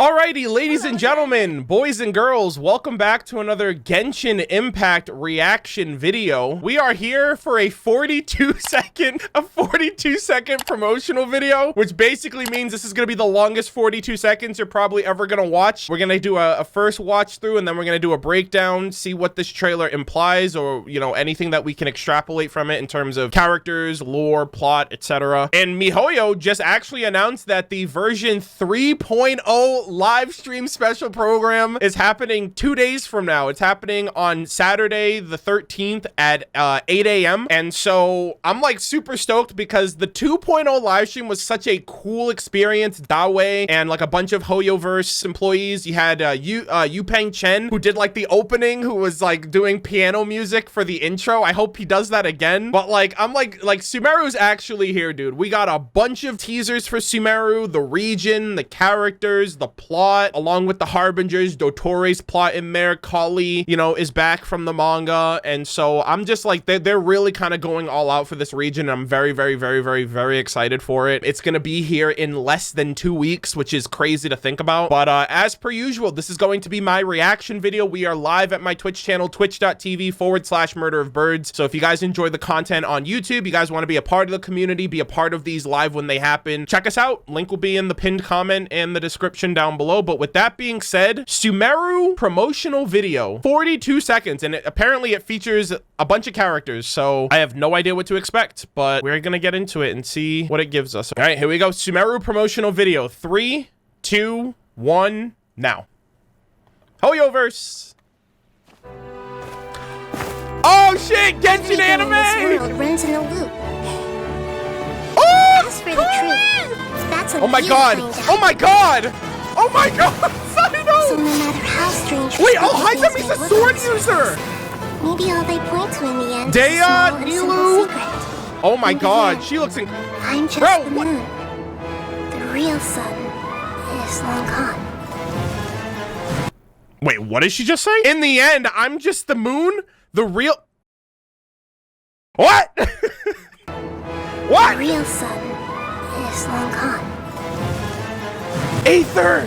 Alrighty, ladies and gentlemen, boys and girls, welcome back to another Genshin Impact reaction video. We are here for a 42 second promotional video, which basically means this is going to be the longest 42 seconds you're probably ever going to watch. We're going to do a first watch through, and then we're going to do a breakdown, see what this trailer implies, or, you know, anything that we can extrapolate from it in terms of characters, lore, plot, etc. And MiHoYo just actually announced that the version 3.0 live stream special program is happening 2 days from now. It's happening on Saturday the 13th at 8 a.m. And so I'm like super stoked because the 2.0 live stream was such a cool experience. Dawe and like a bunch of HoYoverse employees. You had Yupeng Chen, who did like the opening, who was like doing piano music for the intro. I hope he does that again. But like, I'm like Sumeru's actually here, dude. We got a bunch of teasers for Sumeru, the region, the characters, the plot, along with the Harbingers. Dotore's plot in there. Kali, you know, is back from the manga. And so I'm just like, they're really kind of going all out for this region. I'm very, very, very, very, very excited for it. It's going to be here in less than 2 weeks, which is crazy to think about. But as per usual, this is going to be my reaction video. We are live at my Twitch channel, twitch.tv/MurderofBirds. So if you guys enjoy the content on YouTube, you guys want to be a part of the community, be a part of these live when they happen, check us out. Link will be in the pinned comment and the description down below. But with that being said, Sumeru promotional video, 42 seconds, and apparently it features a bunch of characters, so I have no idea what to expect, but we're gonna get into it and see what it gives us. All right, here we go. Sumeru promotional video. 3, 2, 1, now. HoYoverse. Oh shit, Genshin anime! This world runs in a loop. Oh, As for the truth, that's oh my god! Oh my god! Oh my god! So no matter how strange. Wait, oh, Haizami's a sword user! Maybe all they point to in the end Dea, is a small and Nilu. simple secret. Oh my god, she looks I'm just Bro, the moon. The real sun is long gone. Wait, what did she just say? In the end, I'm just the moon? The real... What? What? The real sun is long gone. Aether!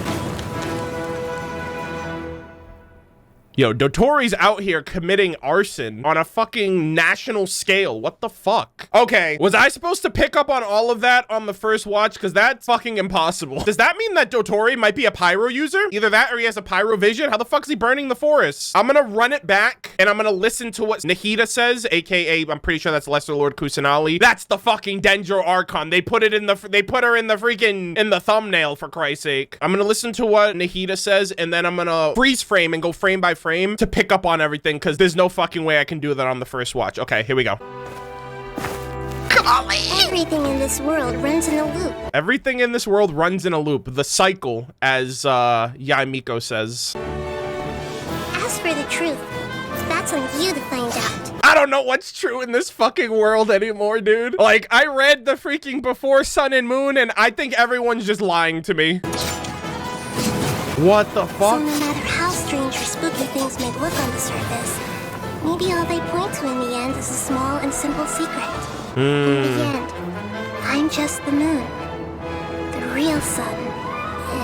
Yo, Dotore's out here committing arson on a fucking national scale. What the fuck? Okay, was I supposed to pick up on all of that on the first watch? Because that's fucking impossible. Does that mean that Dotore might be a pyro user? Either that or he has a pyro vision? How the fuck is he burning the forest? I'm gonna run it back and I'm gonna listen to what Nahida says, aka I'm pretty sure that's Lesser Lord Kusanali. That's the fucking Dendro Archon. They put her in the freaking in the thumbnail, for Christ's sake. I'm gonna listen to what Nahida says, and then I'm gonna freeze frame and go frame by frame to pick up on everything, because there's no fucking way I can do that on the first watch. Okay, here we go. Everything in this world runs in a loop. Everything in this world runs in a loop. The cycle, as Yaimiko says. As for the truth, that's on you to find out. I don't know what's true in this fucking world anymore, dude. Like, I read the freaking Before Sun and Moon, and I think everyone's just lying to me. What the fuck? So no matter how strange or spooky things may look on the surface, maybe all they point to in the end is a small and simple secret. In the end, I'm just the moon. The real sun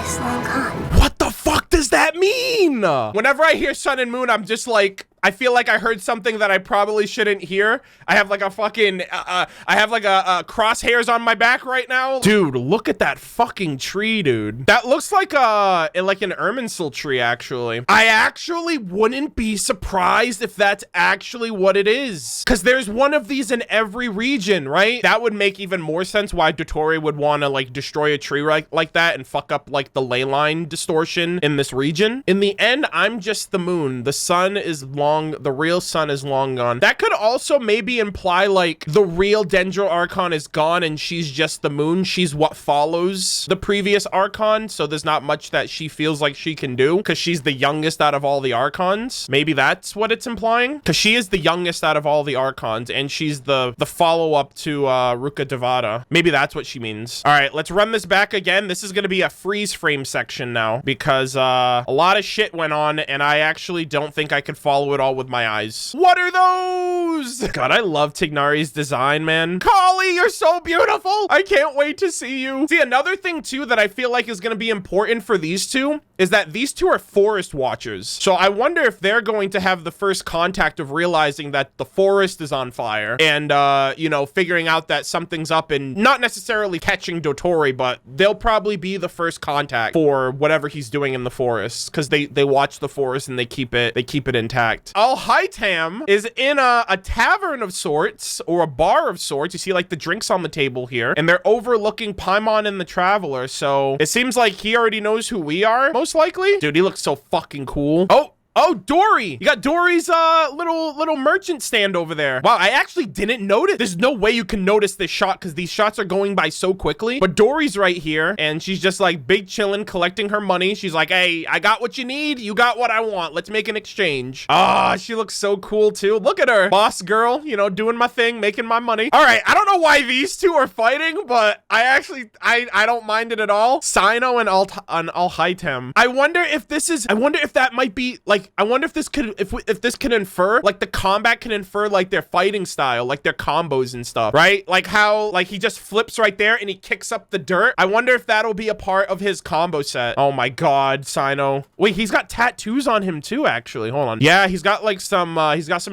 is long gone. What the fuck does that mean? Whenever I hear sun and moon, I'm just like, I feel like I heard something that I probably shouldn't hear. I have like a fucking, I have like a crosshairs on my back right now. Dude, look at that fucking tree, dude. That looks like an Irminsul tree, actually. I actually wouldn't be surprised if that's actually what it is. Because there's one of these in every region, right? That would make even more sense why Dotore would want to like destroy a tree like that and fuck up like the ley line distortion in this region. In the end, I'm just the moon. The sun is long. The real sun is long gone. That could also maybe imply like the real Dendro Archon is gone and she's just the moon. She's what follows the previous Archon, so there's not much that she feels like she can do because she's the youngest out of all the Archons. Maybe that's what it's implying, because she is the youngest out of all the Archons and she's the follow-up to Ruka Devada. Maybe that's what she means. All right, let's run this back again. This is going to be a freeze frame section now because a lot of shit went on and I actually don't think I could follow it it all with my eyes. What are those? God, I love Tignari's design, man. Kali, you're so beautiful. I can't wait to see you. See, another thing too that I feel like is going to be important for these two is that these two are forest watchers. So I wonder if they're going to have the first contact of realizing that the forest is on fire and, you know, figuring out that something's up and not necessarily catching Dotori, but they'll probably be the first contact for whatever he's doing in the forest because they watch the forest and they keep it intact. Al-Hitam is in a tavern of sorts or a bar of sorts. You see like the drinks on the table here and they're overlooking Paimon and the Traveler. So it seems like he already knows who we are, most likely. Dude, he looks so fucking cool. Oh, Dory! You got Dory's little merchant stand over there. Wow, I actually didn't notice. There's no way you can notice this shot because these shots are going by so quickly. But Dory's right here and she's just like big chillin', collecting her money. She's like, hey, I got what you need. You got what I want. Let's make an exchange. Ah, she looks so cool too. Look at her. Boss girl, you know, doing my thing, making my money. All right, I don't know why these two are fighting, but I don't mind it at all. Sino and Al-Hitam. I wonder if that might be like, I wonder if this could, if this can infer, like the combat can infer like their fighting style, like their combos and stuff, right? Like how, like he just flips right there and he kicks up the dirt. I wonder if that'll be a part of his combo set. Oh my God, Sino. Wait, he's got tattoos on him too, actually. Hold on. Yeah, he's got like some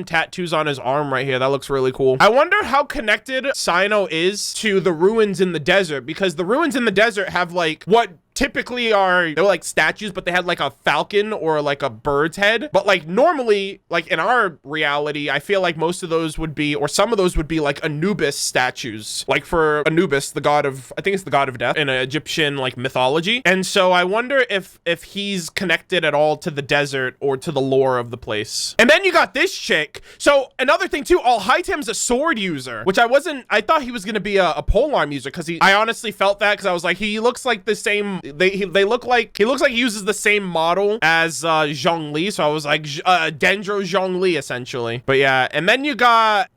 tattoos on his arm right here. That looks really cool. I wonder how connected Sino is to the ruins in the desert because the ruins in the desert have like what typically they're like statues, but they had like a falcon or like a bird's head. But like normally, like in our reality, I feel like most of those would be, or some of those would be like Anubis statues. Like for Anubis, the god of, I think it's the god of death in Egyptian like mythology. And so I wonder if he's connected at all to the desert or to the lore of the place. And then you got this chick. So another thing too, Al-Hitam's a sword user, which I thght he was gonna be a polearm user because I honestly felt that because I was like, he looks like the same. He looks like he uses the same model as Zhongli, so I was like Dendro Zhongli essentially. But yeah, and then you got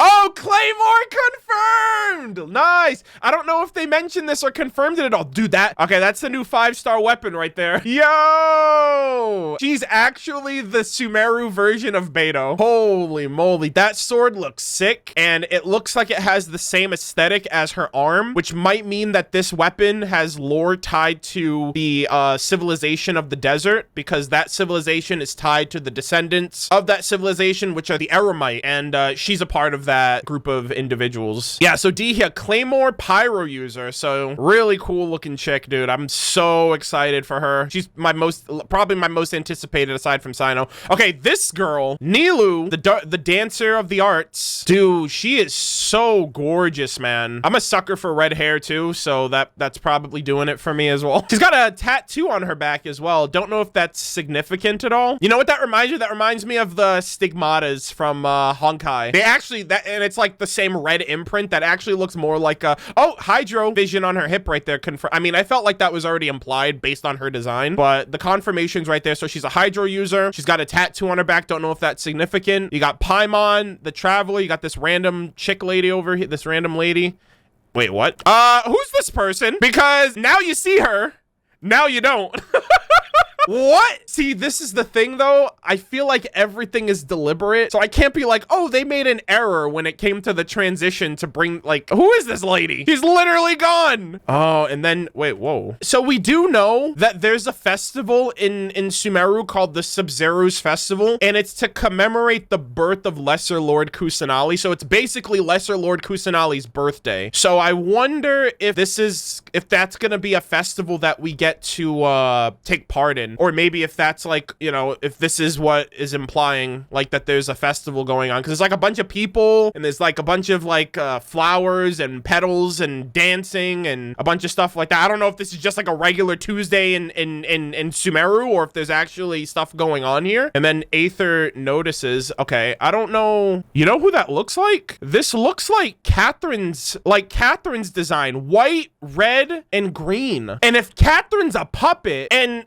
Oh, Claymore confirmed! Nice! I don't know if they mentioned this or confirmed it at all. Dude, okay, that's the new 5-star weapon right there. Yo! She's actually the Sumeru version of Beto. Holy moly, that sword looks sick, and it looks like it has the same aesthetic as her arm, which might mean that this weapon has lore tied to the civilization of the desert, because that civilization is tied to the descendants of that civilization, which are the Eremite, and she's a part of that group of individuals. Yeah, so D here, Claymore Pyro user. So really cool looking chick, dude. I'm so excited for her. She's probably my most anticipated aside from Sino. Okay, this girl, Nilu, the dancer of the arts. Dude, she is so gorgeous, man. I'm a sucker for red hair too, so that's probably doing it for me as well. She's got a tattoo on her back as well. Don't know if that's significant at all. You know what that reminds you? That reminds me of the stigmatas from Honkai. They actually, and it's like the same red imprint that actually looks more like Hydro vision on her hip right there. I mean, I felt like that was already implied based on her design, but the confirmation's right there. So she's a Hydro user. She's got a tattoo on her back. Don't know if that's significant. You got Paimon, the Traveler. You got this random chick lady over here, this random lady. Wait, what? Who's this person? Because now you see her, now you don't. What? See, this is the thing though. I feel like everything is deliberate. So I can't be like, oh, they made an error when it came to the transition to bring, like, who is this lady? She's literally gone. Oh, and then, wait, whoa. So we do know that there's a festival in Sumeru called the Sub-Zero's Festival, and it's to commemorate the birth of Lesser Lord Kusanali. So it's basically Lesser Lord Kusanali's birthday. So I wonder if that's gonna be a festival that we get to take part in. Or maybe if that's like, you know, if this is what is implying like that there's a festival going on, because there's like a bunch of people and there's like a bunch of like flowers and petals and dancing and a bunch of stuff like that. I don't know if this is just like a regular Tuesday in Sumeru or if there's actually stuff going on here. And then Aether notices, okay, I don't know. You know who that looks like? This looks like Catherine's design, white, red, and green. And if Catherine's a puppet and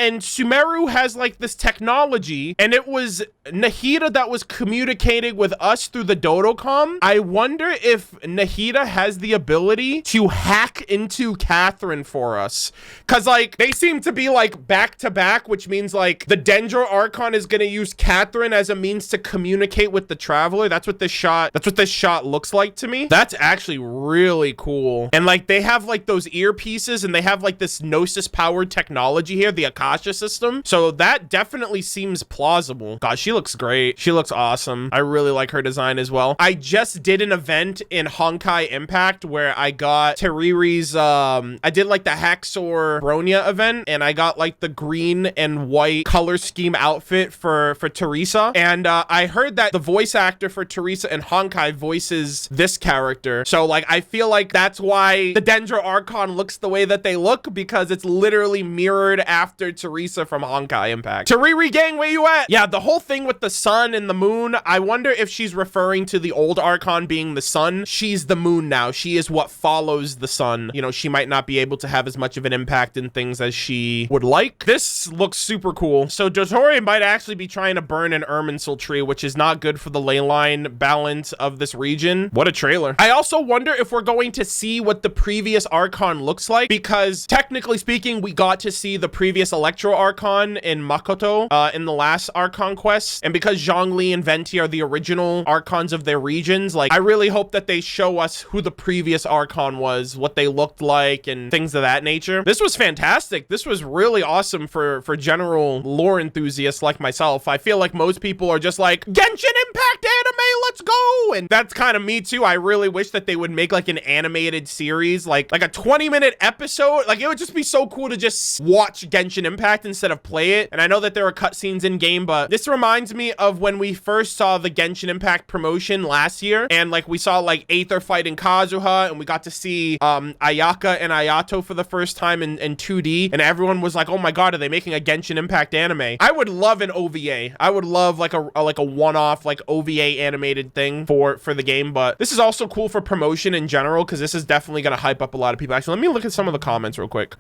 and Sumeru has like this technology, and it was Nahida that was communicating with us through the Dodocom. I wonder if Nahida has the ability to hack into Catherine for us, because like they seem to be like back to back, which means like the Dendro Archon is going to use Catherine as a means to communicate with the Traveler. That's what this shot looks like to me. That's actually really cool. And like they have like those earpieces, and they have like this Gnosis powered technology here, the Akasha system. So that definitely seems plausible. God, she looks great. She looks awesome. I really like her design as well. I just did an event in Honkai Impact where I got Teriri's I did like the Haxor Bronya event, and I got like the green and white color scheme outfit for Teresa. And I heard that the voice actor for Teresa in Honkai voices this character. So like I feel like that's why the Dendro Archon looks the way that they look, because it's literally mirrored after Teresa from Honkai Impact. Teriri gang, where you at? Yeah, the whole thing with the sun and the moon, I wonder if she's referring to the old Archon being the sun. She's the moon now. She is what follows the sun. You know, she might not be able to have as much of an impact in things as she would like. This looks super cool. So Dottore might actually be trying to burn an Irminsul tree, which is not good for the ley line balance of this region. What a trailer. I also wonder if we're going to see what the previous Archon looks like, because technically speaking, we got to see the previous Electro Archon in Makoto in the last Archon quest. And because Zhongli and Venti are the original Archons of their regions, like I really hope that they show us who the previous Archon was, what they looked like, and things of that nature. This was fantastic. This was really awesome for general lore enthusiasts like myself. I feel like most people are just like, Genshin Impact anime, let's go! And that's kind of me too. I really wish that they would make like an animated series, like a 20-minute episode. Like it would just be so cool to just watch Genshin Impact instead of play it. And I know that there are cutscenes in game, but this reminds me of when we first saw the Genshin Impact promotion last year, and like we saw like Aether fighting Kazuha, and we got to see Ayaka and Ayato for the first time in 2D, and everyone was like, oh my god, are they making a Genshin Impact anime? I would love an OVA. I would love like a one-off like OVA animated thing for the game. But this is also cool for promotion in general, because this is definitely going to hype up a lot of people. Actually, let me look at some of the comments real quick.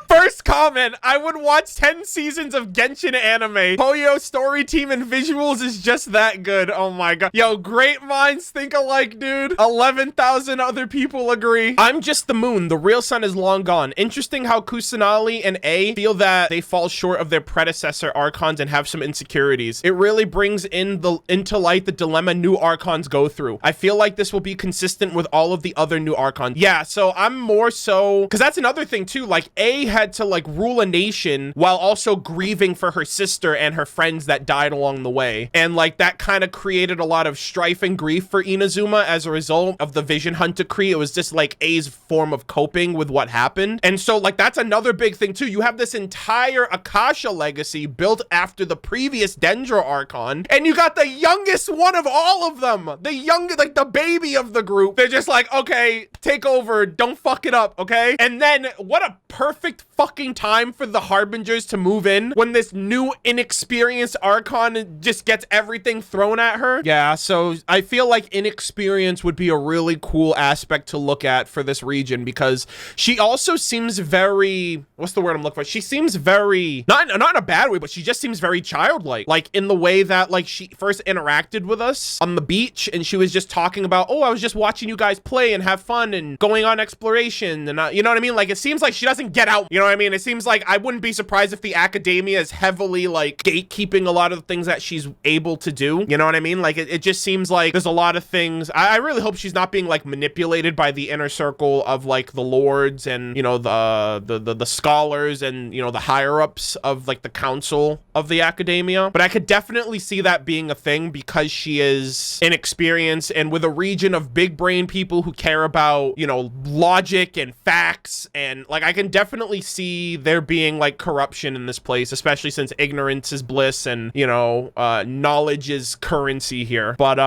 First comment, I would watch 10 seasons of Genshin anime. Hoyo story team and visuals is just that good. Oh my god. Yo, great minds think alike, dude. 11,000 other people agree. I'm just the moon. The real sun is long gone. Interesting how Kusanali and A feel that they fall short of their predecessor Archons and have some insecurities. It really brings into light the dilemma new Archons go through. I feel like this will be consistent with all of the other new Archons. Yeah, so I'm more so, because that's another thing too. Like A had to like rule a nation while also grieving for her sister and her friends that died along the way, and like that kind of created a lot of strife and grief for Inazuma as a result of the Vision Hunt decree. It was just like A's form of coping with what happened. And so like that's another big thing too. You have this entire Akasha legacy built after the previous Dendro Archon, and you got the youngest one of all of them, the youngest, like the baby of the group. They're just like, okay, take over, don't fuck it up, okay? And then what a perfect fucking time for the Harbingers to move in when this new inexperienced Archon just gets everything thrown at her. Yeah, so I feel like inexperience would be a really cool aspect to look at for this region, because she also seems very, what's the word I'm looking for? She seems very, not in a bad way, but she just seems very childlike, like in the way that like she first interacted with us on the beach, and she was just talking about, oh, I was just watching you guys play and have fun and going on exploration, and you know what I mean? Like it seems like she doesn't get out, you know what I mean? It seems like I wouldn't be surprised if the academia is heavily like gatekeeping a lot of the things that she's able to do, you know what I mean? Like it just seems like there's a lot of things. I really hope she's not being like manipulated by the inner circle of like the lords and, you know, the scholars and, you know, the higher ups of like the council of the academia. But I could definitely see that being a thing because she is inexperienced, and with a region of big brain people who care about, you know, logic and facts, and like I can definitely see there being like corruption in this place, especially since ignorance is bliss and, you know, knowledge is currency here. But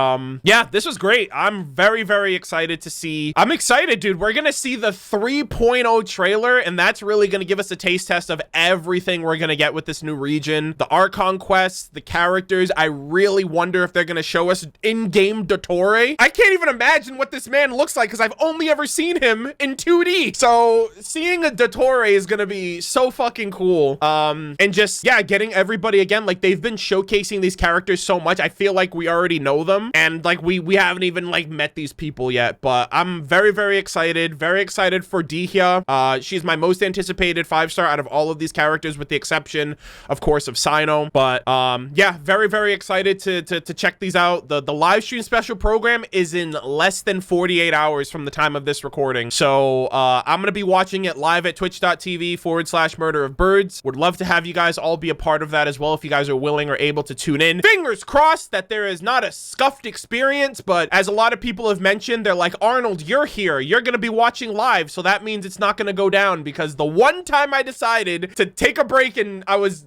yeah, this was great. I'm very, very excited to see. I'm excited, dude. We're gonna see the 3.0 trailer, and that's really gonna give us a taste test of everything we're gonna get with this new region. The Archon quests, the characters. I really wonder if they're gonna show us in-game Dottore. I can't even imagine what this man looks like because I've only ever seen him in 2D. So seeing a Dottore is gonna be be so fucking cool. And just, yeah, getting everybody again, like they've been showcasing these characters so much. I feel like we already know them, and like we haven't even like met these people yet, but I'm very, very excited for Dihya. She's my most anticipated 5-star out of all of these characters, with the exception, of course, of Sino. But yeah, very, very excited to check these out. The live stream special program is in less than 48 hours from the time of this recording. So I'm gonna be watching it live at twitch.tv/MurderofBirds. Would love to have you guys all be a part of that as well if you guys are willing or able to tune in. Fingers crossed that there is not a scuffed experience, but as a lot of people have mentioned, they're like, Arnold, you're here. You're gonna be watching live, so that means it's not gonna go down, because the one time I decided to take a break and I was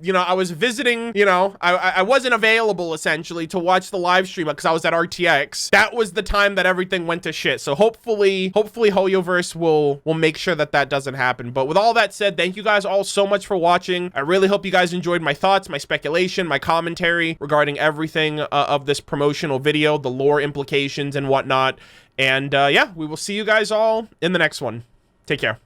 visiting, I wasn't available essentially to watch the live stream because I was at RTX. That was the time that everything went to shit. So hopefully HoYoverse will make sure that doesn't happen. But with all that said, thank you guys all so much for watching. I really hope you guys enjoyed my thoughts, my speculation, my commentary regarding everything of this promotional video, the lore implications and whatnot. And yeah, we will see you guys all in the next one. Take care.